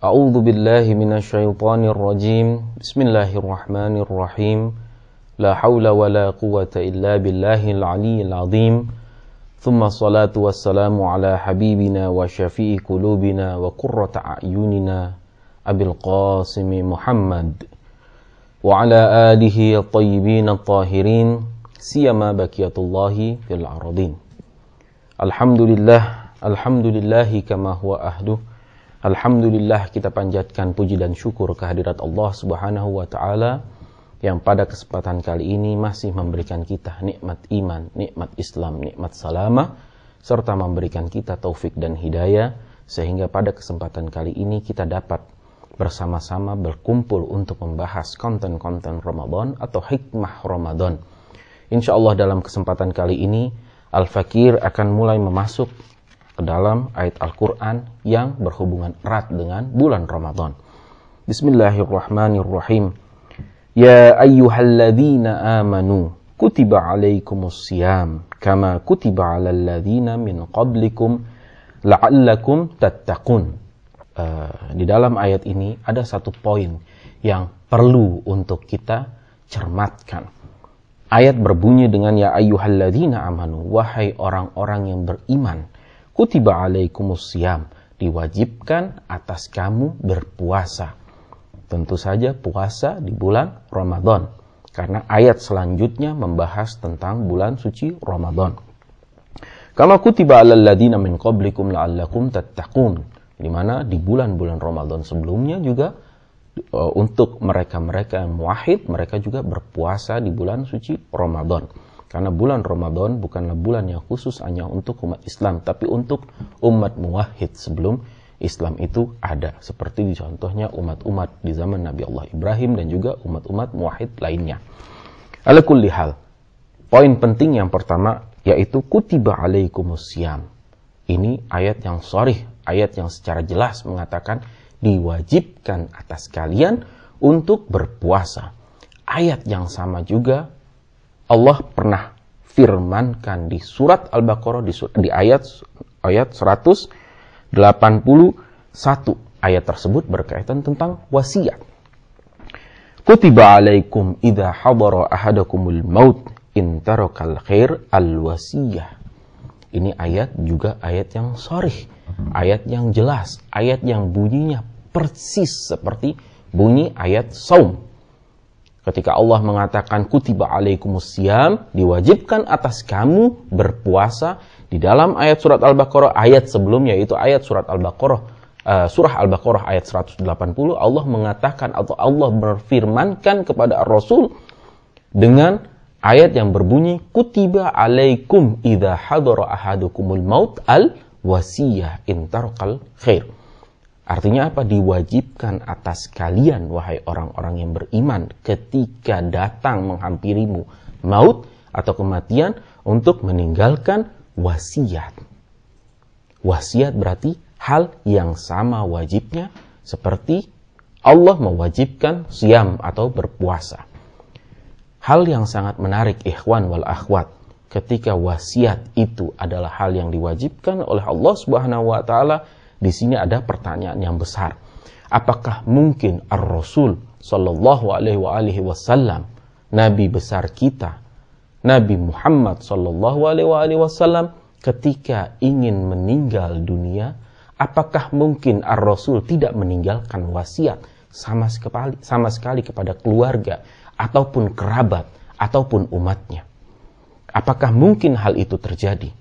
A'udzu billahi minasyaitonir rajim. Bismillahirrahmanirrahim. La haula wala quwwata illa billahil aliyyil azim. Thumma salatu wassalamu ala habibina wa syafi'i qulubina wa qurrata a'yunina Abil Qasim Muhammad wa ala alihi at-tayyibin at-tahirin siyama baqiyatullahi fil ardin. Alhamdulillahi kama huwa ahduh. Alhamdulillah, kita panjatkan puji dan syukur kehadirat Allah Subhanahu wa ta'ala yang pada kesempatan kali ini masih memberikan kita nikmat iman, nikmat Islam, nikmat salamah, serta memberikan kita taufik dan hidayah, sehingga pada kesempatan kali ini kita dapat bersama-sama berkumpul untuk membahas konten-konten Ramadan atau hikmah Ramadan. Insya Allah dalam kesempatan kali ini Al-Fakir akan mulai memasuk ke dalam ayat Al-Quran yang berhubungan erat dengan bulan Ramadan. Bismillahirrahmanirrahim. Ya ayyuhalladzina amanu kutiba alaikumusiyam kama kutiba alal ladzina min qablikum la'allakum tattaqun. Di dalam ayat ini ada satu poin yang perlu untuk kita cermatkan. Ayat berbunyi dengan ya ayyuhalladzina amanu, wahai orang-orang yang beriman. Kutiba alaikumusiyam, diwajibkan atas kamu berpuasa. Tentu saja puasa di bulan Ramadan, karena ayat selanjutnya membahas tentang bulan suci Ramadan. Kama kutiba alal ladzina min qablikum la'allakum tattaqun, di mana di bulan-bulan Ramadan sebelumnya juga untuk mereka-mereka yang muwahhid, mereka juga berpuasa di bulan suci Ramadan. Karena bulan Ramadan bukanlah bulan yang khusus hanya untuk umat Islam, tapi untuk umat muwahhid sebelum Islam itu ada. Seperti contohnya umat-umat di zaman Nabi Allah Ibrahim dan juga umat-umat muwahhid lainnya. Ala kulli hal, poin penting yang pertama yaitu kutiba alaikumusiyam. Ini ayat yang sharih, ayat yang secara jelas mengatakan diwajibkan atas kalian untuk berpuasa. Ayat yang sama juga Allah pernah firmankan di surat Al-Baqarah di ayat 181. Ayat tersebut berkaitan tentang wasiat. Kutiba alaikum idza hadara ahadakumul maut in tarakal khair al-wasiyah. Ini ayat juga ayat yang sharih, ayat yang jelas, ayat yang bunyinya persis seperti bunyi ayat saum. Ketika Allah mengatakan kutiba alaikumusiyam, diwajibkan atas kamu berpuasa, di dalam ayat surat Al-Baqarah ayat sebelumnya, yaitu ayat surat Al-Baqarah surah Al-Baqarah ayat 180, Allah mengatakan atau Allah berfirmankan kepada Rasul dengan ayat yang berbunyi kutiba alaikum idza hadara ahadukumul maut al wasiyah in tarakal khair. Artinya apa? Diwajibkan atas kalian, wahai orang-orang yang beriman, ketika datang menghampirimu maut atau kematian, untuk meninggalkan wasiat. Wasiat berarti hal yang sama wajibnya seperti Allah mewajibkan siyam atau berpuasa. Hal yang sangat menarik ikhwan wal akhwat, ketika wasiat itu adalah hal yang diwajibkan oleh Allah Subhanahu wa taala, di sini ada pertanyaan yang besar. Apakah mungkin Ar-Rasul sallallahu alaihi wasallam, nabi besar kita, Nabi Muhammad sallallahu alaihi wasallam, ketika ingin meninggal dunia, apakah mungkin Ar-Rasul tidak meninggalkan wasiat sama sekali kepada keluarga ataupun kerabat ataupun umatnya? Apakah mungkin hal itu terjadi?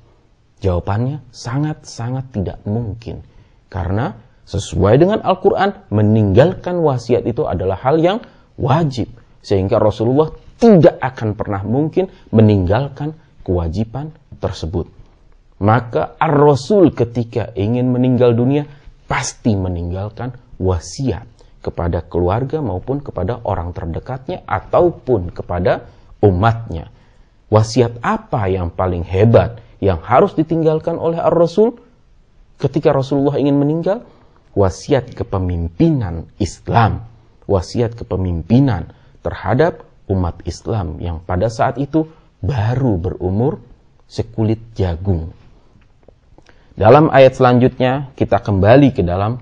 Jawabannya sangat-sangat tidak mungkin. Karena sesuai dengan Al-Quran, meninggalkan wasiat itu adalah hal yang wajib. Sehingga Rasulullah tidak akan pernah mungkin meninggalkan kewajiban tersebut. Maka Ar-Rasul ketika ingin meninggal dunia, pasti meninggalkan wasiat kepada keluarga maupun kepada orang terdekatnya ataupun kepada umatnya. Wasiat apa yang paling hebat yang harus ditinggalkan oleh Ar-Rasul? Ketika Rasulullah ingin meninggal, wasiat kepemimpinan Islam, wasiat kepemimpinan terhadap umat Islam yang pada saat itu baru berumur sekulit jagung. Dalam ayat selanjutnya, kita kembali ke dalam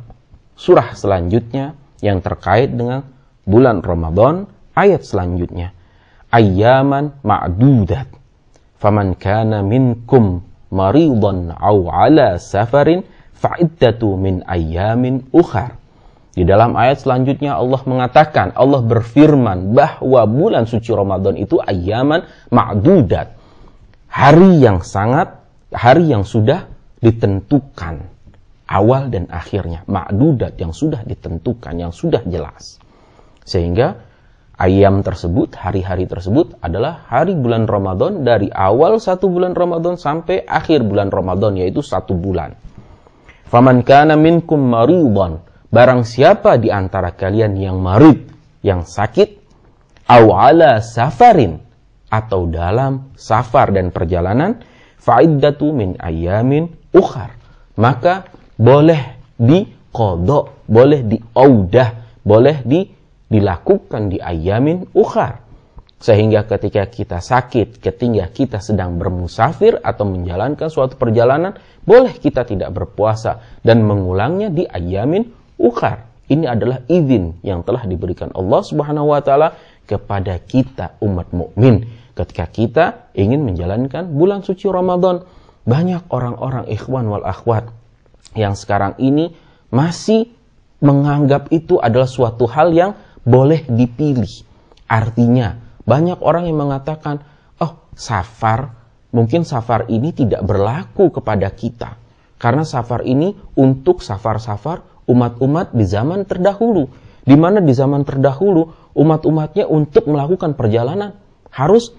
surah selanjutnya yang terkait dengan bulan Ramadan. Ayat selanjutnya, ayyaman ma'dudat. Faman kana minkum maridan aw ala safarin fa'iddatu min ayyamin ukhar. Di dalam ayat selanjutnya Allah mengatakan, Allah berfirman bahwa bulan suci Ramadan itu ayyaman ma'dudat. Hari yang sudah ditentukan. Awal dan akhirnya. Ma'dudat yang sudah ditentukan, yang sudah jelas. Sehingga ayam tersebut, hari-hari tersebut adalah hari bulan Ramadan dari awal 1 bulan Ramadan sampai akhir bulan Ramadan, yaitu 1 bulan. Faman kana minkum maridan. Barang siapa di antara kalian yang marid, yang sakit, aw ala safarin, atau dalam safar dan perjalanan, fa'iddatu min ayyamin ukhar. Maka boleh diqadha, boleh diaudah, boleh dilakukan di ayyamin ukhar. Sehingga ketika kita sakit, ketika kita sedang bermusafir atau menjalankan suatu perjalanan, boleh kita tidak berpuasa dan mengulangnya di ayyamin ukhar. Ini adalah izin yang telah diberikan Allah Subhanahu wa taala kepada kita umat mukmin ketika kita ingin menjalankan bulan suci Ramadan. Banyak orang-orang ikhwan wal akhwat yang sekarang ini masih menganggap itu adalah suatu hal yang boleh dipilih. Artinya, banyak orang yang mengatakan, "Oh, mungkin safar ini tidak berlaku kepada kita." Karena safar ini untuk safar-safar umat-umat di zaman terdahulu, di mana di zaman terdahulu umat-umatnya untuk melakukan perjalanan harus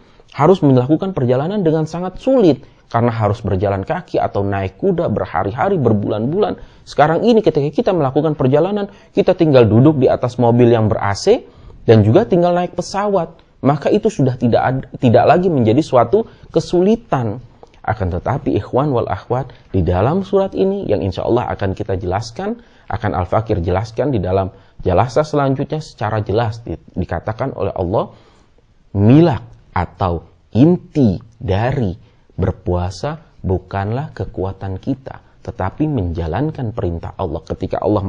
melakukan perjalanan dengan sangat sulit karena harus berjalan kaki atau naik kuda berhari-hari, berbulan-bulan. Sekarang ini ketika kita melakukan perjalanan, kita tinggal duduk di atas mobil yang ber-AC dan juga tinggal naik pesawat, maka itu sudah tidak lagi menjadi suatu kesulitan. Akan tetapi ikhwan wal akhwat, di dalam surat ini yang insya Allah akan kita jelaskan, akan Al-Fakir jelaskan di dalam jalasa selanjutnya secara jelas dikatakan oleh Allah, milak atau inti dari berpuasa bukanlah kekuatan kita, tetapi menjalankan perintah Allah. Ketika Allah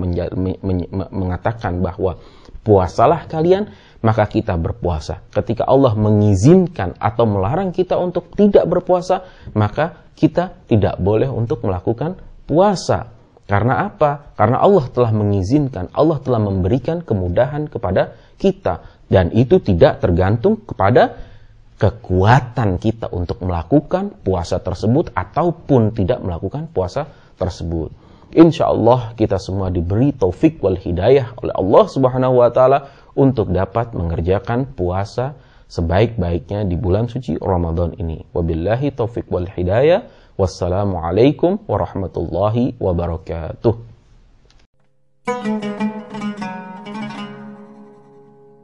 mengatakan bahwa puasalah kalian, maka kita berpuasa. Ketika Allah mengizinkan atau melarang kita untuk tidak berpuasa, maka kita tidak boleh untuk melakukan puasa. Karena apa? Karena Allah telah mengizinkan, Allah telah memberikan kemudahan kepada kita. Dan itu tidak tergantung kepada kekuatan kita untuk melakukan puasa tersebut ataupun tidak melakukan puasa tersebut. Insya Allah kita semua diberi taufik wal hidayah oleh Allah Subhanahu wa taala untuk dapat mengerjakan puasa sebaik-baiknya di bulan suci Ramadan ini. Wabillahi taufik wal hidayah. Wassalamualaikum warahmatullahi wabarakatuh.